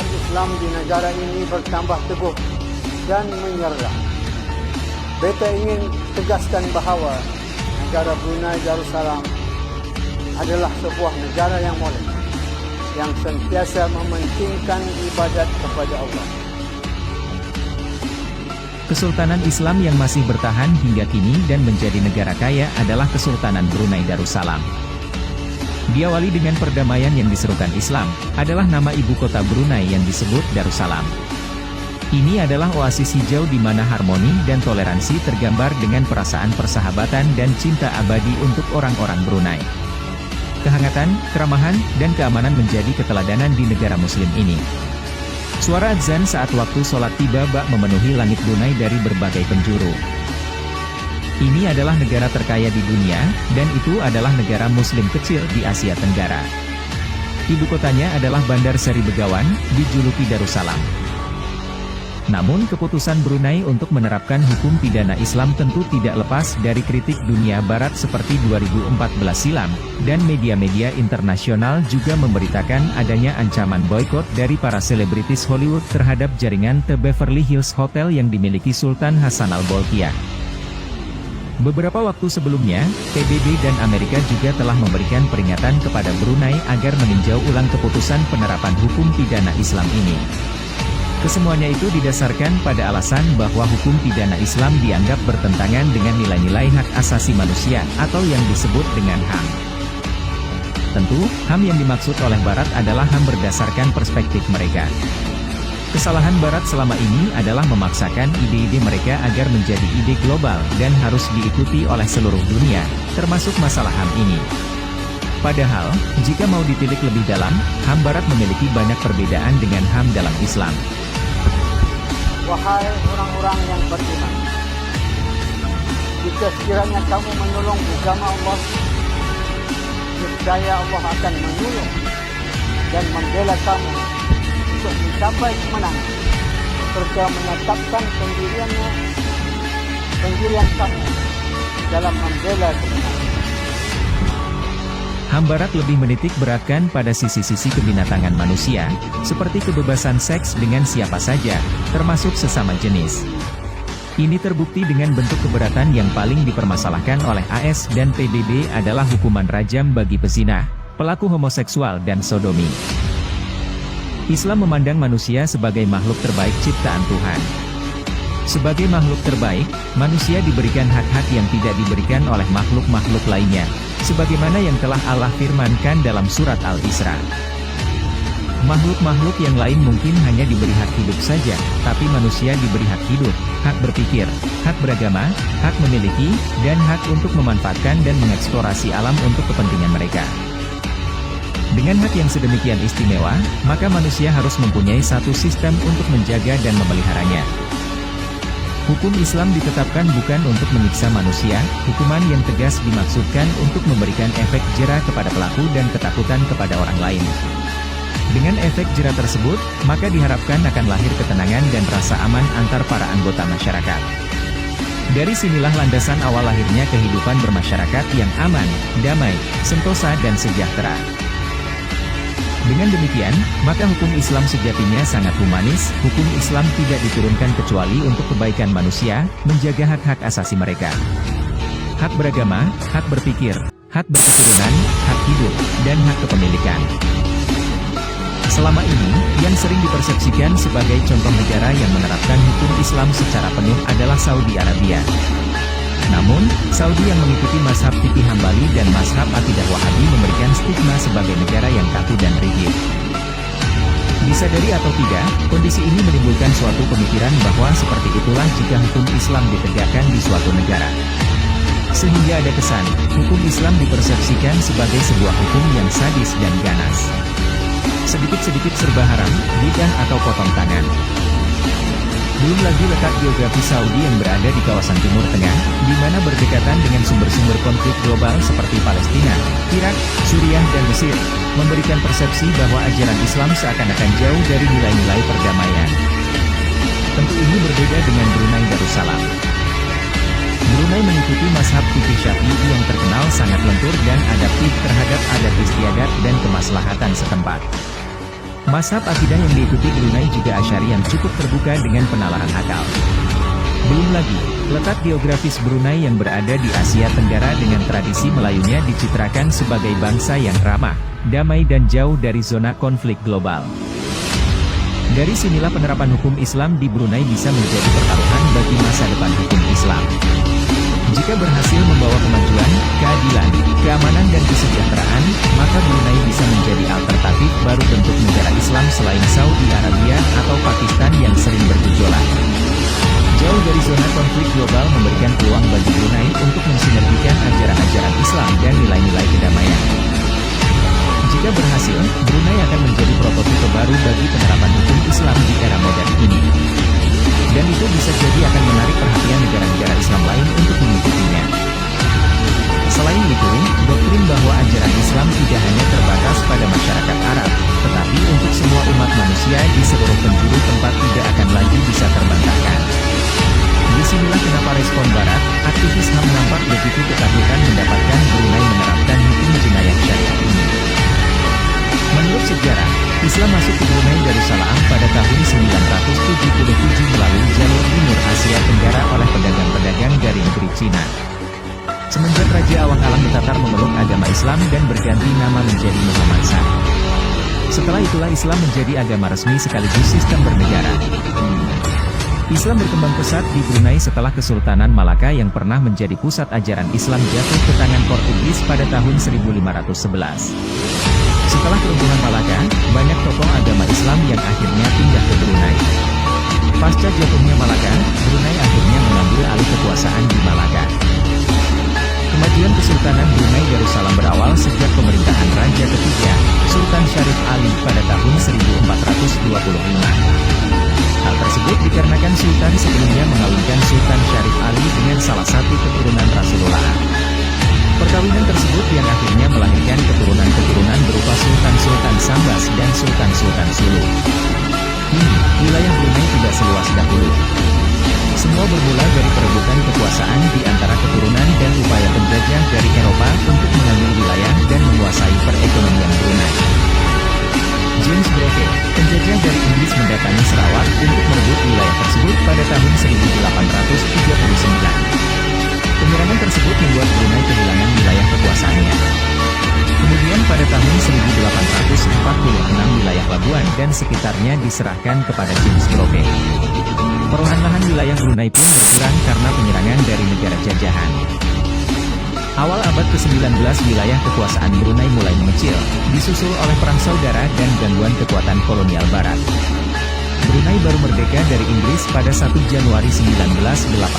Islam di negara ini bertambah teguh dan menyerah. Beta ingin tegaskan bahawa negara Brunei Darussalam adalah sebuah negara yang molek, yang sentiasa mementingkan ibadat kepada Allah. Kesultanan Islam yang masih bertahan hingga kini dan menjadi negara kaya adalah Kesultanan Brunei Darussalam. Diawali dengan perdamaian yang diserukan Islam, adalah nama ibu kota Brunei yang disebut Darussalam. Ini adalah oasis hijau di mana harmoni dan toleransi tergambar dengan perasaan persahabatan dan cinta abadi untuk orang-orang Brunei. Kehangatan, keramahan, dan keamanan menjadi keteladanan di negara muslim ini. Suara azan saat waktu sholat tiba bak memenuhi langit Brunei dari berbagai penjuru. Ini adalah negara terkaya di dunia, dan itu adalah negara muslim kecil di Asia Tenggara. Ibu kotanya adalah Bandar Seri Begawan, dijuluki Darussalam. Namun keputusan Brunei untuk menerapkan hukum pidana Islam tentu tidak lepas dari kritik dunia barat seperti 2014 silam, dan media-media internasional juga memberitakan adanya ancaman boikot dari para selebritis Hollywood terhadap jaringan The Beverly Hills Hotel yang dimiliki Sultan Hassan Al-Bolkiah. Beberapa waktu sebelumnya, PBB dan Amerika juga telah memberikan peringatan kepada Brunei agar meninjau ulang keputusan penerapan hukum pidana Islam ini. Kesemuanya itu didasarkan pada alasan bahwa hukum pidana Islam dianggap bertentangan dengan nilai-nilai hak asasi manusia, atau yang disebut dengan HAM. Tentu, HAM yang dimaksud oleh Barat adalah HAM berdasarkan perspektif mereka. Kesalahan Barat selama ini adalah memaksakan ide-ide mereka agar menjadi ide global dan harus diikuti oleh seluruh dunia, termasuk masalah HAM ini. Padahal, jika mau ditilik lebih dalam, HAM Barat memiliki banyak perbedaan dengan HAM dalam Islam. Wahai orang-orang yang beriman, jika sekiranya kamu menolong agama Allah, niscaya Allah akan menolong dan membela kamu untuk mencapai kemenangan, serta menetapkan pendirian kamu dalam membela kemenangan. HAM Barat lebih menitik beratkan pada sisi-sisi kebinatangan manusia, seperti kebebasan seks dengan siapa saja, termasuk sesama jenis. Ini terbukti dengan bentuk keberatan yang paling dipermasalahkan oleh AS dan PBB adalah hukuman rajam bagi pezina, pelaku homoseksual dan sodomi. Islam memandang manusia sebagai makhluk terbaik ciptaan Tuhan. Sebagai makhluk terbaik, manusia diberikan hak-hak yang tidak diberikan oleh makhluk-makhluk lainnya, sebagaimana yang telah Allah firmankan dalam surat Al-Isra. Makhluk-makhluk yang lain mungkin hanya diberi hak hidup saja, tapi manusia diberi hak hidup, hak berpikir, hak beragama, hak memiliki, dan hak untuk memanfaatkan dan mengeksplorasi alam untuk kepentingan mereka. Dengan hak yang sedemikian istimewa, maka manusia harus mempunyai satu sistem untuk menjaga dan memeliharanya. Hukum Islam ditetapkan bukan untuk menyiksa manusia, hukuman yang tegas dimaksudkan untuk memberikan efek jera kepada pelaku dan ketakutan kepada orang lain. Dengan efek jera tersebut, maka diharapkan akan lahir ketenangan dan rasa aman antar para anggota masyarakat. Dari sinilah landasan awal lahirnya kehidupan bermasyarakat yang aman, damai, sentosa dan sejahtera. Dengan demikian, maka hukum Islam sejatinya sangat humanis. Hukum Islam tidak diturunkan kecuali untuk kebaikan manusia, menjaga hak-hak asasi mereka. Hak beragama, hak berpikir, hak berketurunan, hak hidup, dan hak kepemilikan. Selama ini, yang sering dipersepsikan sebagai contoh negara yang menerapkan hukum Islam secara penuh adalah Saudi Arabia. Namun, Saudi yang mengikuti mazhab fikih Hambali dan mazhab akidah Wahabi memberikan stigma sebagai negara yang kaku dan rigid. Disadari atau tidak, kondisi ini menimbulkan suatu pemikiran bahwa seperti itulah jika hukum Islam ditegakkan di suatu negara. Sehingga ada kesan, hukum Islam dipersepsikan sebagai sebuah hukum yang sadis dan ganas. Sedikit-sedikit serba haram, bid'ah atau potong tangan. Belum lagi letak geografi Saudi yang berada di kawasan Timur Tengah, di mana berdekatan dengan sumber-sumber konflik global seperti Palestina, Irak, Suriah dan Mesir, memberikan persepsi bahwa ajaran Islam seakan-akan jauh dari nilai-nilai perdamaian. Tentu ini berbeda dengan Brunei Darussalam. Brunei mengikuti mazhab fikih Syafi'i yang terkenal sangat lentur dan adaptif terhadap adat istiadat dan kemaslahatan setempat. Mazhab akidah yang diikuti Brunei juga Asy'ari yang cukup terbuka dengan penalaran akal. Belum lagi, letak geografis Brunei yang berada di Asia Tenggara dengan tradisi Melayunya dicitrakan sebagai bangsa yang ramah, damai dan jauh dari zona konflik global. Dari sinilah penerapan hukum Islam di Brunei bisa menjadi pertaruhan bagi masa depan hukum Islam. Jika berhasil membawa kemajuan, keadilan, keamanan dan kesejahteraan, maka Brunei bisa menjadi alternatif baru bentuk negara Islam selain Saudi Arabia atau Pakistan yang sering bergejolak. Jauh dari zona konflik global memberikan peluang bagi Brunei untuk mensinergikan ajaran-ajaran Islam dan nilai-nilai kedamaian. Jika berhasil, Brunei akan menjadi prototipe baru bagi penerapan hukum Islam di era modern ini. Dan itu bisa jadi akan menarik perhatian negara-negara Islam lain untuk mengikutinya. Selain itu, doktrin bahwa ajaran Islam tidak hanya terbatas pada masyarakat Arab, tetapi untuk semua umat manusia di seluruh penjuru tempat tidak akan lagi bisa terbantahkan. Disinilah kenapa respon Barat, aktivis HAM nampak begitu ketakutan mendapatkan Brunei menerapkan hukum jenayah syariat ini. Menurut sejarah, Islam masuk ke Brunei Darussalam pada tahun 977 melalui jalur timur Asia Tenggara oleh pedagang-pedagang dari negeri Cina. Semenjak Raja Awang Alang Tatar memeluk agama Islam dan berganti nama menjadi Muhammad Shah. Setelah itulah Islam menjadi agama resmi sekaligus sistem bernegara. Islam berkembang pesat di Brunei setelah Kesultanan Malaka yang pernah menjadi pusat ajaran Islam jatuh ke tangan Portugis pada tahun 1511. Setelah keruntuhan Malaka, banyak tokoh agama Islam yang akhirnya pindah ke Brunei. Pasca jatuhnya Malaka, Brunei akhirnya mengambil alih kekuasaan di Malaka. Kemajuan Kesultanan Brunei Darussalam berawal sejak pemerintahan Raja ketiga, Sultan Syarif Ali pada tahun 1425. Hal tersebut dikarenakan Sultan sebelumnya mengawinkan Sultan Syarif Ali dengan salah satu keturunan Rasulullah. Perkawinan tersebut yang akhirnya melahirkan keturunan-keturunan berupa Sultan-Sultan Sambas dan Sultan-Sultan Sulu. Kini, wilayah Brunei tidak seluas dahulu. Semua bermula dari perebutan kekuasaan di antara keturunan dan upaya penjajah dari Eropa untuk mengambil wilayah dan menguasai perekonomian Brunei. James Brocke, penjajah dari Inggris mendatangi Sarawak untuk merebut wilayah tersebut pada tahun 1839. Penyerangan tersebut membuat Brunei kehilangan wilayah kekuasaannya. Kemudian pada tahun 1846 wilayah Labuan dan sekitarnya diserahkan kepada James Brocke. Perlahan-lahan wilayah Brunei pun berkurang karena penyerangan dari negara jajahan. Awal abad ke-19 wilayah kekuasaan Brunei mulai mengecil, disusul oleh perang saudara dan gangguan kekuatan kolonial barat. Brunei baru merdeka dari Inggris pada 1 Januari 1908.